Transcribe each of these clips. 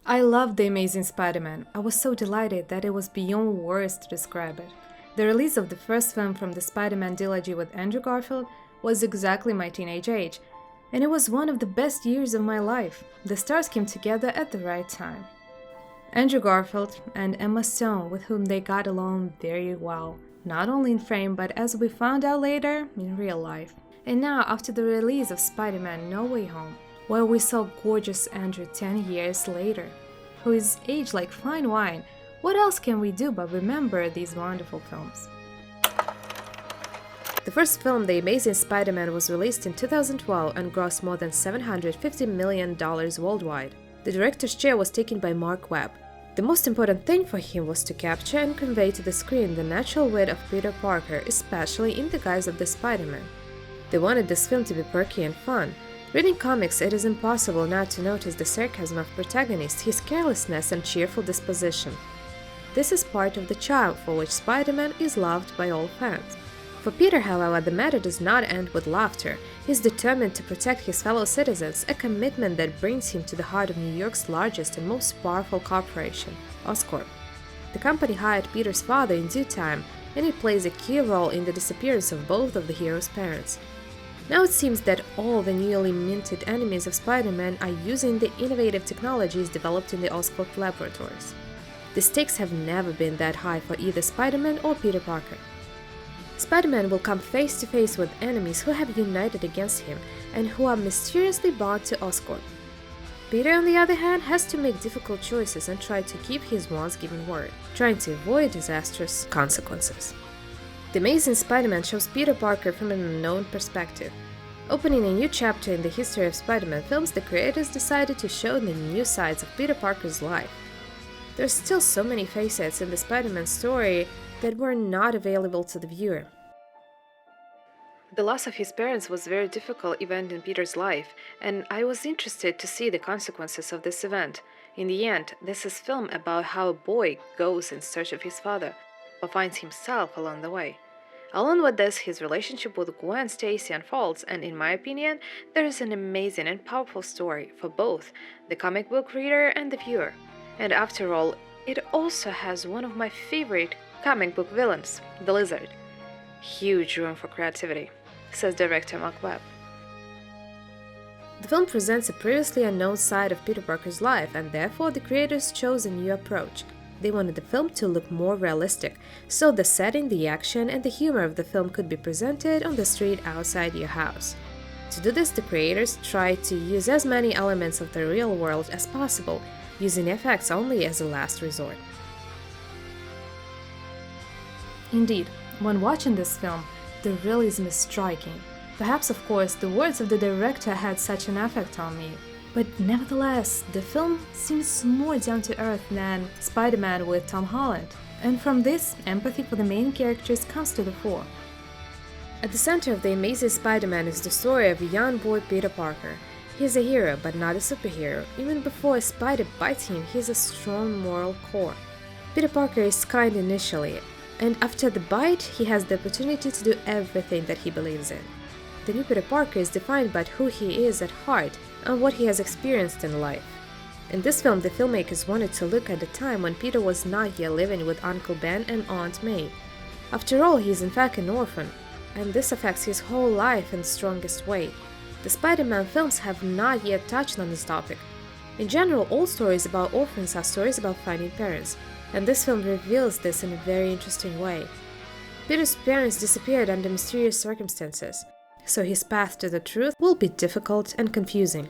I loved The Amazing Spider-Man. I was so delighted that it was beyond words to describe it. The release of the first film from the Spider-Man trilogy with Andrew Garfield was exactly my teenage age, and it was one of the best years of my life. The stars came together at the right time. Andrew Garfield and Emma Stone, with whom they got along very well, not only in frame but as we found out later, in real life. And now, after the release of Spider-Man No Way Home, where we saw gorgeous Andrew 10 years later, who is aged like fine wine, what else can we do but remember these wonderful films? The first film, The Amazing Spider-Man, was released in 2012 and grossed more than $750 million worldwide. The director's chair was taken by Mark Webb. The most important thing for him was to capture and convey to the screen the natural wit of Peter Parker, especially in the guise of the Spider-Man. They wanted this film to be perky and fun. Reading comics, it is impossible not to notice the sarcasm of protagonist, his carelessness and cheerful disposition. This is part of the charm for which Spider-Man is loved by all fans. For Peter, however, the matter does not end with laughter. He is determined to protect his fellow citizens, a commitment that brings him to the heart of New York's largest and most powerful corporation, Oscorp. The company hired Peter's father in due time, and he plays a key role in the disappearance of both of the hero's parents. Now it seems that all the newly minted enemies of Spider-Man are using the innovative technologies developed in the Oscorp laboratories. The stakes have never been that high for either Spider-Man or Peter Parker. Spider-Man will come face to face with enemies who have united against him and who are mysteriously bound to Oscorp. Peter, on the other hand, has to make difficult choices and try to keep his once given word, trying to avoid disastrous consequences. The Amazing Spider-Man shows Peter Parker from an unknown perspective. Opening a new chapter in the history of Spider-Man films, the creators decided to show the new sides of Peter Parker's life. There's still so many facets in the Spider-Man story that were not available to the viewer. The loss of his parents was a very difficult event in Peter's life, and I was interested to see the consequences of this event. In the end, this is a film about how a boy goes in search of his father, but finds himself along the way. Along with this, his relationship with Gwen Stacy unfolds, and in my opinion, there is an amazing and powerful story for both the comic book reader and the viewer. And after all, it also has one of my favorite comic book villains, the Lizard. Huge room for creativity, says director Mark Webb. The film presents a previously unknown side of Peter Parker's life, and therefore the creators chose a new approach. They wanted the film to look more realistic, so the setting, the action, and the humor of the film could be presented on the street outside your house. To do this, the creators tried to use as many elements of the real world as possible, using effects only as a last resort. Indeed, when watching this film, the realism is striking. Perhaps, of course, the words of the director had such an effect on me. But nevertheless, the film seems more down to earth than Spider-Man with Tom Holland. And from this, empathy for the main characters comes to the fore. At the center of The Amazing Spider-Man is the story of a young boy, Peter Parker. He is a hero, but not a superhero. Even before a spider bites him, he has a strong moral core. Peter Parker is kind initially, and after the bite, he has the opportunity to do everything that he believes in. The new Peter Parker is defined by who he is at heart and what he has experienced in life. In this film, the filmmakers wanted to look at the time when Peter was not yet living with Uncle Ben and Aunt May. After all, he is in fact an orphan, and this affects his whole life in the strongest way. The Spider-Man films have not yet touched on this topic. In general, all stories about orphans are stories about finding parents, and this film reveals this in a very interesting way. Peter's parents disappeared under mysterious circumstances, so his path to the truth will be difficult and confusing.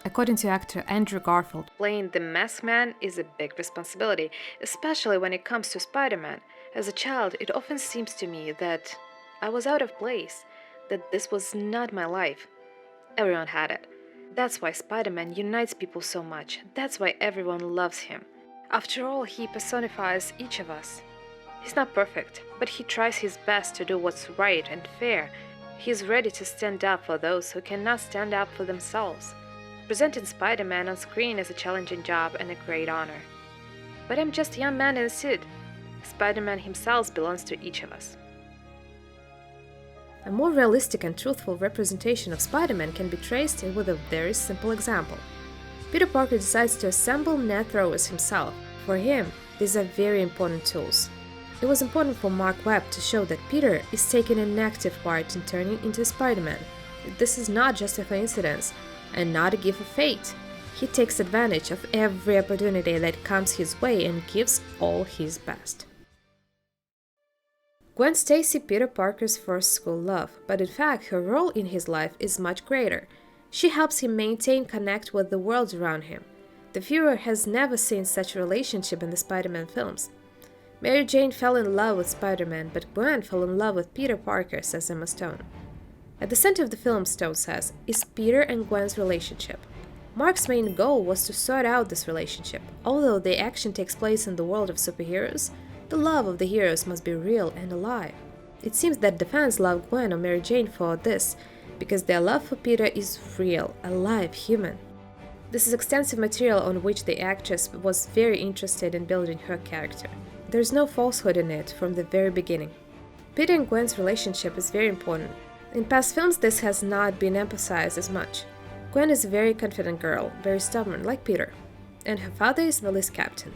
According to actor Andrew Garfield, playing the Masked Man is a big responsibility, especially when it comes to Spider-Man. As a child, it often seems to me that I was out of place, that this was not my life. Everyone had it. That's why Spider-Man unites people so much. That's why everyone loves him. After all, he personifies each of us. He's not perfect, but he tries his best to do what's right and fair. He is ready to stand up for those who cannot stand up for themselves. Presenting Spider-Man on screen is a challenging job and a great honor. But I'm just a young man in a suit. Spider-Man himself belongs to each of us. A more realistic and truthful representation of Spider-Man can be traced with a very simple example. Peter Parker decides to assemble net throwers himself. For him, these are very important tools. It was important for Mark Webb to show that Peter is taking an active part in turning into Spider-Man. This is not just a coincidence, and not a gift of fate. He takes advantage of every opportunity that comes his way and gives all his best. Gwen Stacy, Peter Parker's first school love, but in fact her role in his life is much greater. She helps him connect with the world around him. The viewer has never seen such a relationship in the Spider-Man films. Mary Jane fell in love with Spider-Man, but Gwen fell in love with Peter Parker, says Emma Stone. At the center of the film, Stone says, is Peter and Gwen's relationship. Mark's main goal was to sort out this relationship. Although the action takes place in the world of superheroes, the love of the heroes must be real and alive. It seems that the fans love Gwen or Mary Jane for this, because their love for Peter is real, alive, human. This is extensive material on which the actress was very interested in building her character. There is no falsehood in it from the very beginning. Peter and Gwen's relationship is very important. In past films, this has not been emphasized as much. Gwen is a very confident girl, very stubborn, like Peter, and her father is the list captain.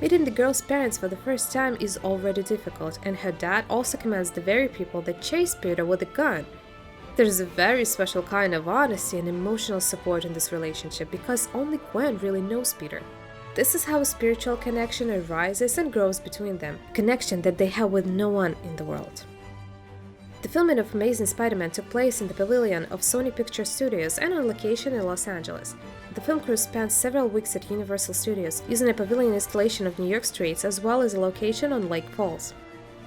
Meeting the girl's parents for the first time is already difficult, and her dad also commands the very people that chase Peter with a gun. There's a very special kind of honesty and emotional support in this relationship because only Gwen really knows Peter. This is how a spiritual connection arises and grows between them, a connection that they have with no one in the world. The filming of Amazing Spider-Man took place in the pavilion of Sony Pictures Studios and on location in Los Angeles. The film crew spent several weeks at Universal Studios, using a pavilion installation of New York streets as well as a location on Lake Falls.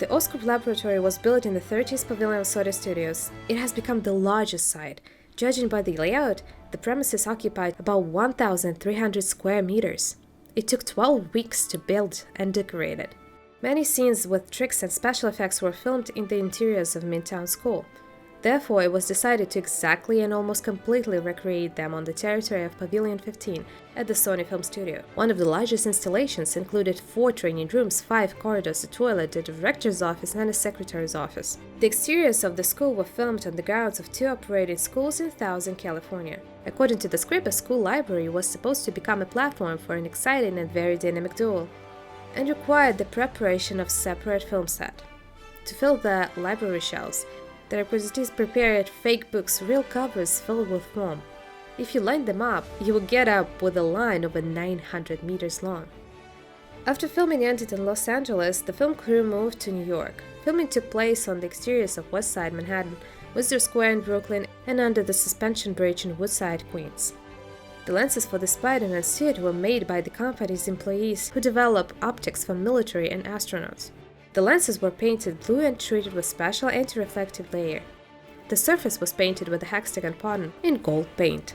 The Oscorp laboratory was built in the 30th pavilion of Sony Studios. It has become the largest site. Judging by the layout, the premises occupied about 1,300 square meters. It took 12 weeks to build and decorate it. Many scenes with tricks and special effects were filmed in the interiors of Midtown School. Therefore, it was decided to exactly and almost completely recreate them on the territory of Pavilion 15 at the Sony Film Studio. One of the largest installations included 4 training rooms, 5 corridors, a toilet, a director's office, and a secretary's office. The exteriors of the school were filmed on the grounds of 2 operating schools in Thousand, California. According to the script, a school library was supposed to become a platform for an exciting and very dynamic duel, and required the preparation of separate film set. To fill the library shelves, the representatives prepared fake books, real covers filled with foam. If you lined them up, you would get up with a line over 900 meters long. After filming ended in Los Angeles, the film crew moved to New York. Filming took place on the exteriors of West Side Manhattan, Wooster Square in Brooklyn, and under the Suspension Bridge in Woodside, Queens. The lenses for the Spider-Man suit were made by the company's employees who develop optics for military and astronauts. The lenses were painted blue and treated with special anti-reflective layer. The surface was painted with a hexagon pattern in gold paint.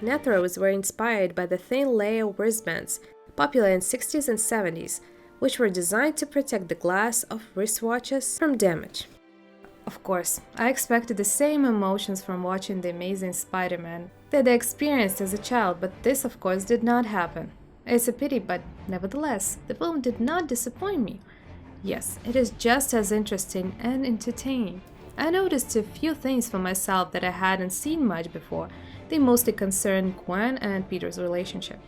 Net throwers were inspired by the thin layer wristbands, popular in 60s and 70s, which were designed to protect the glass of wristwatches from damage. Of course, I expected the same emotions from watching The Amazing Spider-Man that I experienced as a child, but this of course did not happen. It's a pity, but nevertheless, the film did not disappoint me. Yes, it is just as interesting and entertaining. I noticed a few things for myself that I hadn't seen much before. They mostly concern Gwen and Peter's relationship.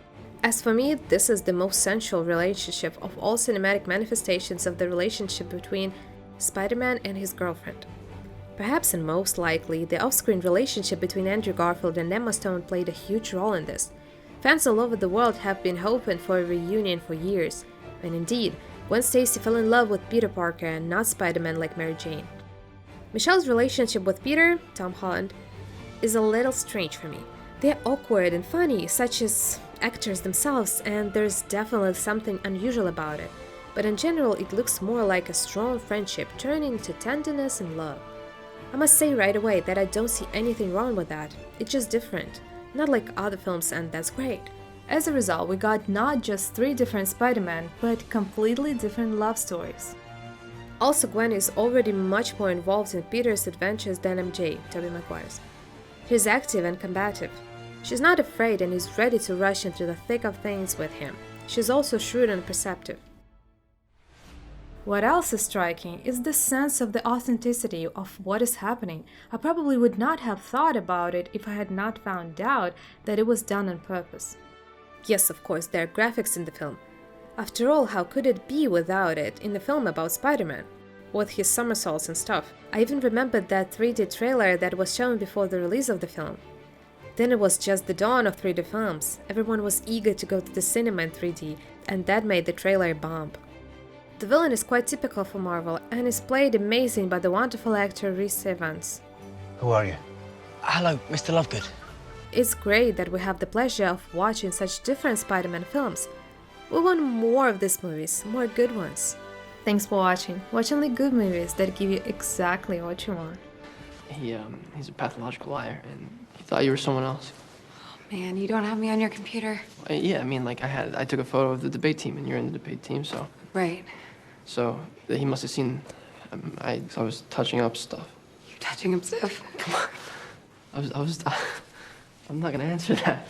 As for me, this is the most sensual relationship of all cinematic manifestations of the relationship between Spider-Man and his girlfriend. Perhaps and most likely, the off-screen relationship between Andrew Garfield and Emma Stone played a huge role in this. Fans all over the world have been hoping for a reunion for years, and indeed, Gwen Stacy fell in love with Peter Parker and not Spider-Man like Mary Jane. Michelle's relationship with Peter, Tom Holland, is a little strange for me. They're awkward and funny, such as actors themselves, and there's definitely something unusual about it. But in general, it looks more like a strong friendship turning into tenderness and love. I must say right away that I don't see anything wrong with that. It's just different, not like other films, and that's great. As a result, we got not just 3 different Spider-Man, but completely different love stories. Also, Gwen is already much more involved in Peter's adventures than MJ, Tobey Maguire's. She's active and combative. She's not afraid and is ready to rush into the thick of things with him. She's also shrewd and perceptive. What else is striking is the sense of the authenticity of what is happening. I probably would not have thought about it if I had not found out that it was done on purpose. Yes, of course, there are graphics in the film. After all, how could it be without it in a film about Spider-Man? With his somersaults and stuff. I even remembered that 3D trailer that was shown before the release of the film. Then it was just the dawn of 3D films. Everyone was eager to go to the cinema in 3D, and that made the trailer a bomb. The villain is quite typical for Marvel and is played amazing by the wonderful actor Rhys Evans. Who are you? Hello, Mr. Lovegood. It's great that we have the pleasure of watching such different Spider-Man films. We want more of these movies, more good ones. Thanks for watching. Watch only good movies that give you exactly what you want. He's a pathological liar, and he thought you were someone else. Man, you don't have me on your computer. Yeah, I mean, like, I took a photo of the debate team, and you're in the debate team, so. Right. So, he must have seen, I was touching up stuff. Touching him stiff. I'm not gonna answer that.